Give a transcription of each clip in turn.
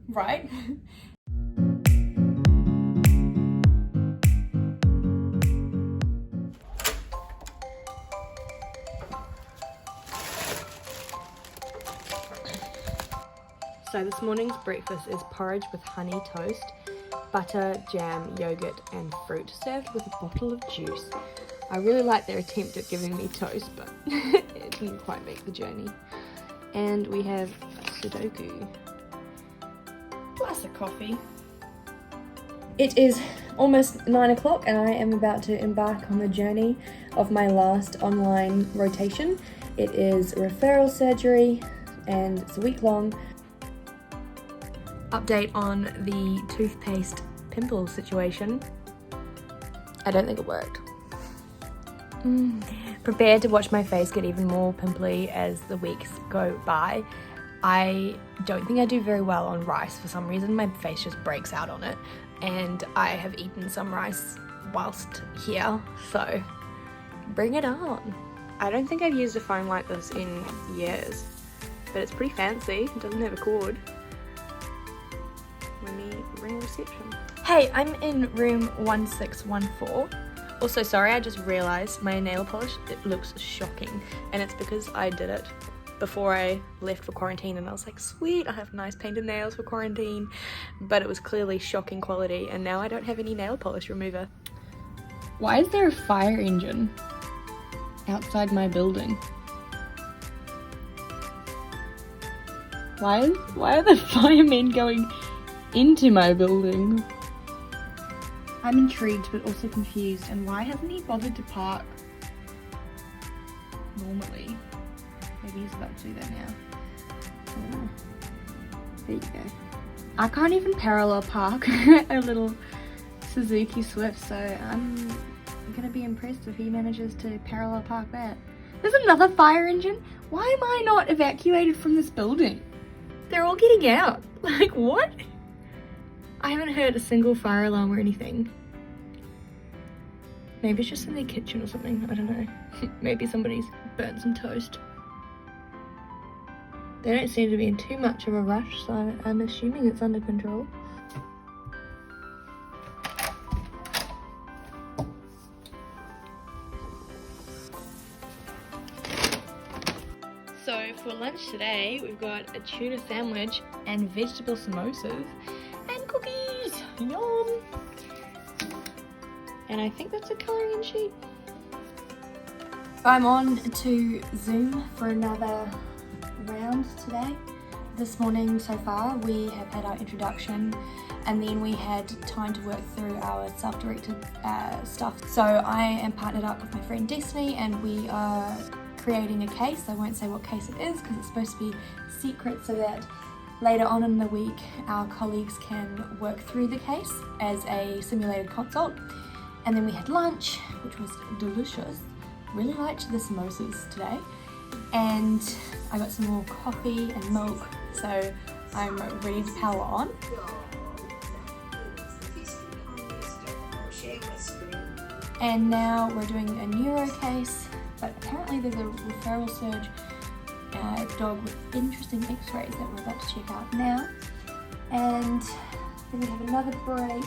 right? So this morning's breakfast is porridge with honey toast, butter, jam, yogurt and fruit, served with a bottle of juice. I really like their attempt at giving me toast, but it didn't quite make the journey. And we have Sudoku, plus a coffee. It is almost 9 o'clock and I am about to embark on the journey of my last online rotation. It is referral surgery and it's a week long. Update on the toothpaste pimple situation. I don't think it worked. Prepared to watch my face get even more pimply as the weeks go by. I don't think I do very well on rice. For some reason my face just breaks out on it, and I have eaten some rice whilst here, so bring it on. I don't think I've used a phone like this in years, but it's pretty fancy. It doesn't have a cord. Let me ring reception. Hey, I'm in room 1614. Also, sorry, I just realised my nail polish, it looks shocking, and it's because I did it before I left for quarantine, and I was like, sweet, I have nice painted nails for quarantine, but it was clearly shocking quality, and now I don't have any nail polish remover. Why is there a fire engine outside my building? Why are the firemen going into my building? I'm intrigued but also confused, and why hasn't he bothered to park normally? Maybe he's about to do that now. There you go. I can't even parallel park a little Suzuki Swift, so I'm gonna be impressed if he manages to parallel park that. There's another fire engine? Why am I not evacuated from this building? They're all getting out. Like, what? I haven't heard a single fire alarm or anything. Maybe it's just in their kitchen or something, I don't know. Maybe somebody's burnt some toast. They don't seem to be in too much of a rush, so I'm assuming it's under control. So for lunch today, we've got a tuna sandwich and vegetable samosas and cookies. Yum! And I think that's a colouring sheet. I'm on to Zoom for another round today. This morning so far we have had our introduction, and then we had time to work through our self-directed stuff. So I am partnered up with my friend Destiny, and we are creating a case. I won't say what case it is because it's supposed to be secret, so that later on in the week our colleagues can work through the case as a simulated consult. And then we had lunch, which was delicious. Really liked the samosas today. And I got some more coffee and milk, so I'm ready to power on. And now we're doing a neuro case, but apparently there's a referral surge dog with interesting x-rays that we're about to check out now. And then we have another break,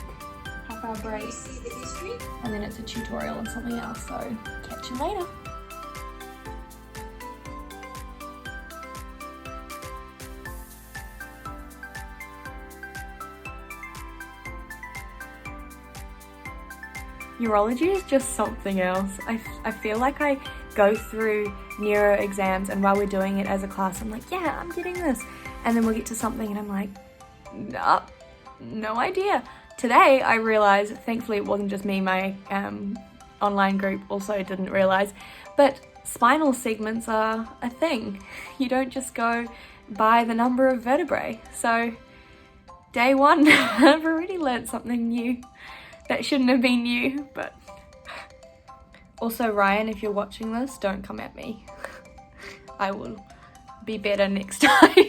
half-hour break, and then it's a tutorial on something else, so catch you later. Urology is just something else. I feel like I go through neuro exams, and while we're doing it as a class, I'm like, yeah, I'm getting this. And then we'll get to something and I'm like, nah, no idea. Today I realized, thankfully it wasn't just me, my online group also didn't realize, but spinal segments are a thing. You don't just go by the number of vertebrae. So day one, I've already learned something new. That shouldn't have been new, but also Ryan, if you're watching this, don't come at me. I will be better next time.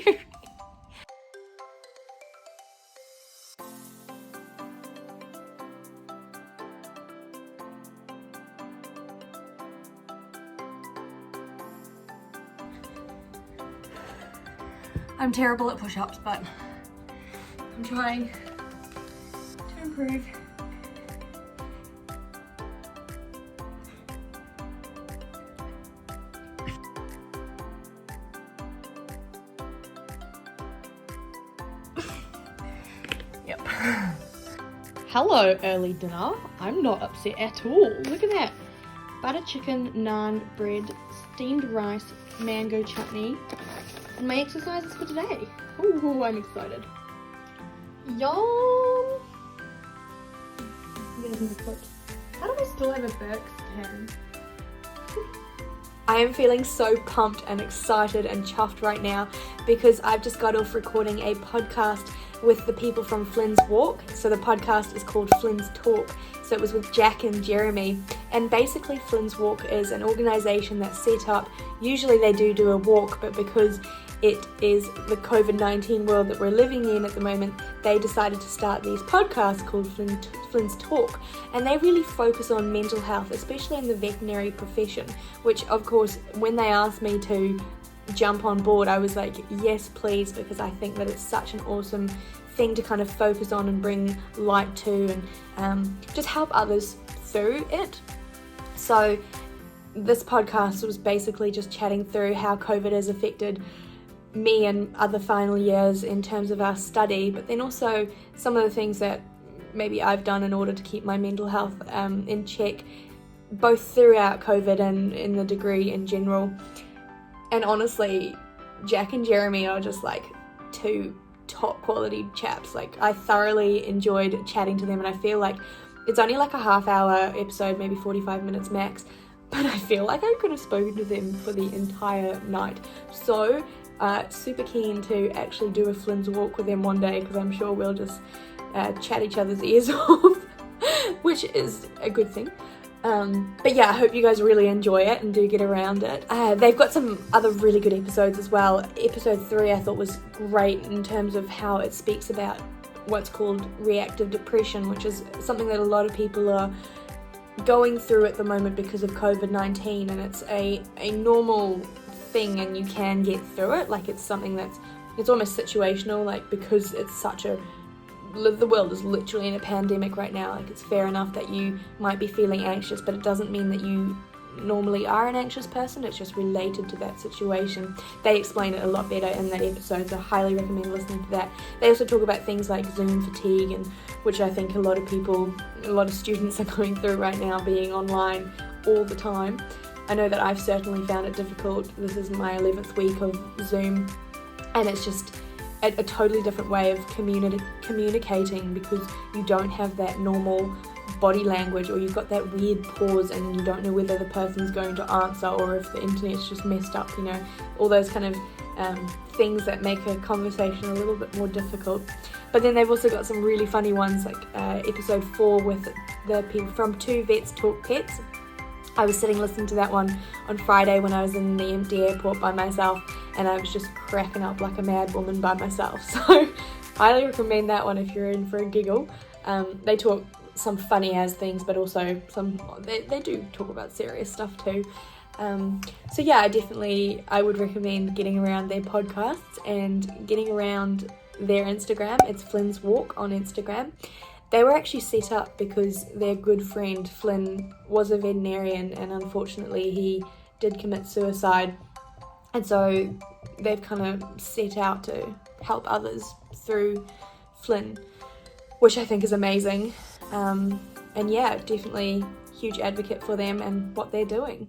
I'm terrible at push-ups, but I'm trying to improve. Yep. Hello, early dinner. I'm not upset at all. Look at that. Butter chicken, naan, bread, steamed rice, mango chutney, and my exercises for today. Ooh, I'm excited. Yum! I'm gonna move it. How do I still have a Burke's tan? I am feeling so pumped and excited and chuffed right now because I've just got off recording a podcast with the people from Flynn's Walk. So the podcast is called Flynn's Talk. So it was with Jack and Jeremy. And basically Flynn's Walk is an organisation that's set up, usually they do a walk, but because it is the COVID-19 world that we're living in at the moment, they decided to start these podcasts called Flynn's Talk. And they really focus on mental health, especially in the veterinary profession, which of course, when they asked me to jump on board, I was like, yes, please, because I think that it's such an awesome thing to kind of focus on and bring light to and just help others through it. So this podcast was basically just chatting through how COVID has affected me and other final years in terms of our study, but then also some of the things that maybe I've done in order to keep my mental health in check, both throughout COVID and in the degree in general. And honestly, Jack and Jeremy are just like two top quality chaps. Like, I thoroughly enjoyed chatting to them, and I feel like it's only like a half-hour episode, maybe 45 minutes max, but I feel like I could have spoken to them for the entire night. So super keen to actually do a Flynn's Walk with them one day, because I'm sure we'll just chat each other's ears off, which is a good thing. But yeah, I hope you guys really enjoy it and do get around it. They've got some other really good episodes as well. Episode 3 I thought was great in terms of how it speaks about what's called reactive depression, which is something that a lot of people are going through at the moment because of COVID-19, and it's a normal thing and you can get through it. Like, it's something it's almost situational, like, because it's such a the world is literally in a pandemic right now. Like, it's fair enough that you might be feeling anxious, but it doesn't mean that you normally are an anxious person. It's just related to that situation. They explain it a lot better in that episode, so I highly recommend listening to that. They also talk about things like Zoom fatigue, and which I think a lot of students are going through right now, being online all the time. I know that I've certainly found it difficult. This is my 11th week of Zoom, and it's just a totally different way of communicating, because you don't have that normal body language, or you've got that weird pause and you don't know whether the person's going to answer or if the internet's just messed up, you know, all those kind of things that make a conversation a little bit more difficult. But then they've also got some really funny ones, like episode 4 with the people from Two Vets Talk Pets. I was sitting listening to that one on Friday when I was in the empty airport by myself, and I was just cracking up like a mad woman by myself. So highly recommend that one if you're in for a giggle. They talk some funny as things, but also they do talk about serious stuff too. So yeah, I would recommend getting around their podcasts and getting around their Instagram. It's Flynn's Walk on Instagram. They were actually set up because their good friend Flynn was a veterinarian, and unfortunately he did commit suicide. And so they've kind of set out to help others through Flynn, which I think is amazing. And yeah, definitely huge advocate for them and what they're doing.